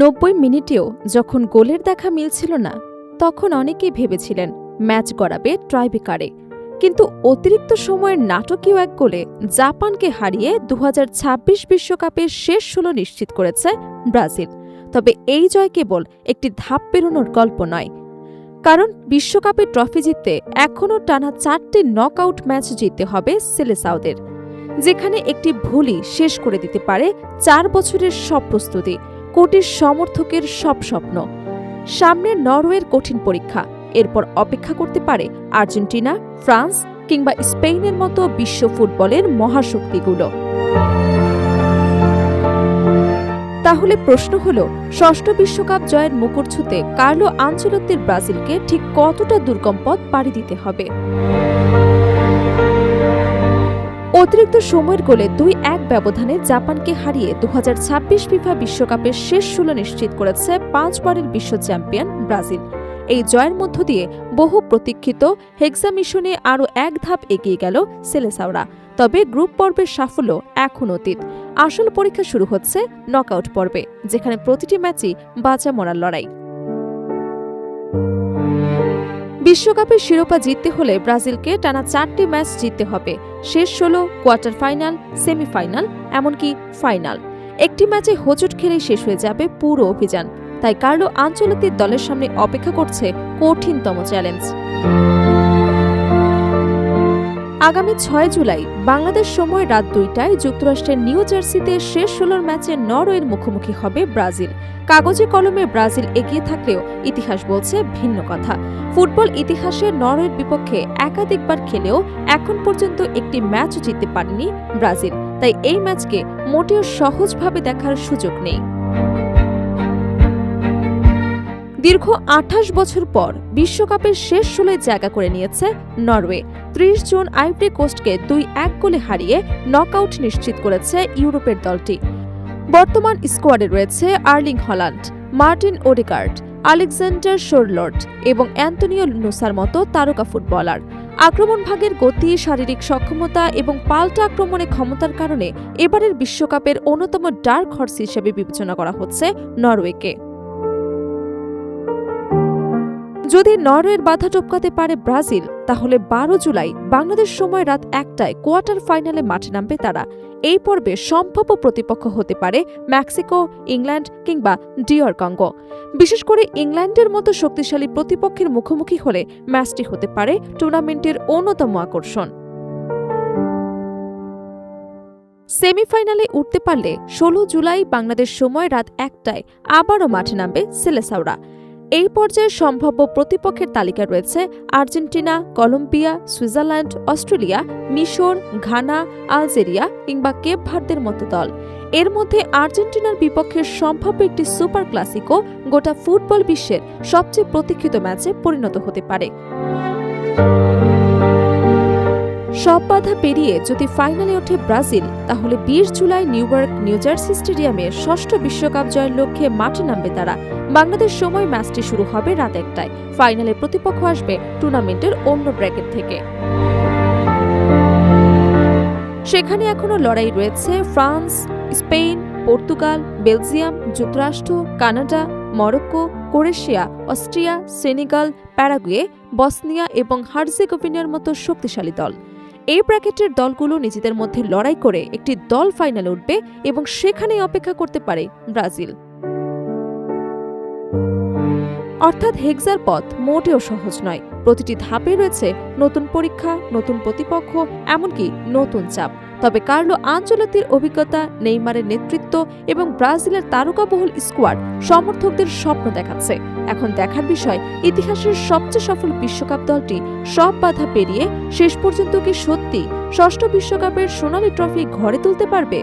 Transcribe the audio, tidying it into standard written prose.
৯০ মিনিটেও যখন গোলের দেখা মিলছিল না, তখন অনেকেই ভেবেছিলেন ম্যাচ গড়াবে ট্রাইবেকারে। কিন্তু অতিরিক্ত সময়ের নাটকীয় এক গোলে জাপানকে হারিয়ে ২০২৬ বিশ্বকাপের শেষ ১৬ নিশ্চিত করেছে ব্রাজিল। তবে এই জয় কেবল একটি ধাপ পেরোনোর গল্প নয়, কারণ বিশ্বকাপে ট্রফি জিততে এখনও টানা ৪টি নকআউট ম্যাচ জিততে হবে সেলেসাওদের, যেখানে একটি ভুলই শেষ করে দিতে পারে ৪ বছরের সব প্রস্তুতি, কোটি সমর্থকের সব স্বপ্ন। সামনে নরওয়ের কঠিন পরীক্ষা, এরপর অপেক্ষা করতে পারে আর্জেন্টিনা, ফ্রান্স কিংবা স্পেনের মতো বিশ্ব ফুটবলের মহাশক্তিগুলো। তাহলে প্রশ্ন হল, ষষ্ঠ বিশ্বকাপ জয়ের মুকুট ছুঁতে কার্লো আনচেলত্তির ব্রাজিলকে ঠিক কতটা দুর্গম পথ পাড়ি দিতে হবে? অতিরিক্ত সময়ের গোলে ২-১ ব্যবধানে জাপানকে হারিয়ে ২০২৬ ফিফা বিশ্বকাপের শেষ ১৬ নিশ্চিত করেছে ৫ বারের বিশ্ব চ্যাম্পিয়ন ব্রাজিল। এই জয়ের মধ্য দিয়ে বহু প্রতীক্ষিত হেক্সা মিশনে আরও এক ধাপ এগিয়ে গেল সেলেসাওরা। তবে গ্রুপ পর্বের সাফল্য এখন অতীত। আসল পরীক্ষা শুরু হচ্ছে নকআউট পর্বে, যেখানে প্রতিটি ম্যাচই বাঁচা মরার লড়াই। বিশ্বকাপের শিরোপা জিততে হলে ব্রাজিলকে টানা ৪টি ম্যাচ জিততে হবে। শেষ ১৬, কোয়ার্টার ফাইনাল, সেমিফাইনাল, এমনকি ফাইনাল। একটি ম্যাচে হোঁচট খেলেই শেষ হয়ে যাবে পুরো অভিযান। তাই কার্লো আনচেলত্তির দলের সামনে অপেক্ষা করছে কঠিনতম চ্যালেঞ্জ। আগামী ৬ জুলাই বাংলাদেশ সময় রাত ২টায় যুক্তরাষ্ট্রের নিউ জার্সিতে শেষ ১৬ ম্যাচে নরওয়ের মুখোমুখি হবে ব্রাজিল। কাগজে কলমে ব্রাজিল এগিয়ে থাকলেও ইতিহাস বলছে ভিন্ন কথা। ফুটবল ইতিহাসে নরওয়ের বিপক্ষে একাধিকবার খেলেও এখন পর্যন্ত একটি ম্যাচও জিততে পারেনি ব্রাজিল। তাই এই ম্যাচকে মোটেও সহজভাবে দেখার সুযোগ নেই। দীর্ঘ ২৮ বছর পর বিশ্বকাপের শেষ ১৬ জায়গা করে নিয়েছে নরওয়ে। ৩০ জুন আইভরি কোস্টকে ২-১ গোলে হারিয়ে নকআউট নিশ্চিত করেছে ইউরোপের দলটি। বর্তমান স্কোয়াডে রয়েছে Erling Haaland, Martin Odegaard, Alexander Sorloth এবং অ্যান্তোনিও নুসার মতো তারকা ফুটবলার। আক্রমণ ভাগের গতি, শারীরিক সক্ষমতা এবং পাল্টা আক্রমণে ক্ষমতার কারণে এবারের বিশ্বকাপের অন্যতম ডার্ক হর্স হিসেবে বিবেচনা করা হচ্ছে নরওয়েকে। যদি নরওয়ের বাধা টপকাতে পারে ব্রাজিল, তাহলে ১২ জুলাই বাংলাদেশ সময় রাত ১টায় কোয়ার্টার ফাইনালে মাঠে নামবে তারা। এই পর্বে সম্ভাব্য প্রতিপক্ষ হতে পারে মেক্সিকো, ইংল্যান্ড কিংবা ডিআর কঙ্গো। বিশেষ করে ইংল্যান্ডের মতো শক্তিশালী প্রতিপক্ষের মুখোমুখি হলে ম্যাচটি হতে পারে টুর্নামেন্টের অন্যতম আকর্ষণ। সেমিফাইনালে উঠতে পারলে ১৬ জুলাই বাংলাদেশ সময় রাত ১টায় আবারও মাঠে নামবে সেলেসাওরা। এই পর্যায়ে সম্ভাব্য প্রতিপক্ষের তালিকা রয়েছে আর্জেন্টিনা, কলম্বিয়া, সুইজারল্যান্ড, অস্ট্রেলিয়া, মিশর, ঘানা, আলজেরিয়া কিংবা কেপ ভার্দের মতো দল। এর মধ্যে আর্জেন্টিনার বিপক্ষে সম্ভাব্য একটি সুপার ক্লাসিকো গোটা ফুটবল বিশ্বের সবচেয়ে প্রতীক্ষিত ম্যাচে পরিণত হতে পারে। সব বাধা পেরিয়ে যদি ফাইনালে ওঠে ব্রাজিল, তাহলে ২০ জুলাই নিউইয়র্ক নিউ জার্সি স্টেডিয়ামে ষষ্ঠ বিশ্বকাপ জয়ের লক্ষ্যে মাঠে নামবে তারা। বাংলাদেশ সময় ম্যাচটি শুরু হবে রাত ১টায়। ফাইনালে প্রতিপক্ষ আসবে টুর্নামেন্টের অন্য ব্র্যাকেট থেকে। সেখানে এখনও লড়াই রয়েছে ফ্রান্স, স্পেন, পর্তুগাল, বেলজিয়াম, যুক্তরাষ্ট্র, Canada, Morocco, Croatia, Austria, Senegal, Paraguay, Bosnia এবং হার্জেগোভিনার মতো শক্তিশালী দল। এই ব্র্যাকেটের দলগুলো নিজেদের মধ্যে লড়াই করে একটি দল ফাইনালে উঠবে এবং সেখানেই অপেক্ষা করতে পারে ব্রাজিল। অর্থাৎ হেক্সার পথ মোটেও সহজ নয়। প্রতিটি ধাপে রয়েছে নতুন পরীক্ষা, নতুন প্রতিপক্ষ, এমনকি নতুন চাপ। তবে কার্লো আনচেলত্তির অভিজ্ঞতা, নেইমারের নেতৃত্ব এবং ব্রাজিলের তারকাবহুল স্কোয়াড সমর্থকদের স্বপ্ন দেখাচ্ছে। এখন দেখার বিষয়, ইতিহাসের সবচেয়ে সফল বিশ্বকাপ দলটি সব বাধা পেরিয়ে শেষ পর্যন্ত কি সত্যি ষষ্ঠ বিশ্বকাপের সোনালী ট্রফি ঘরে তুলতে পারবে।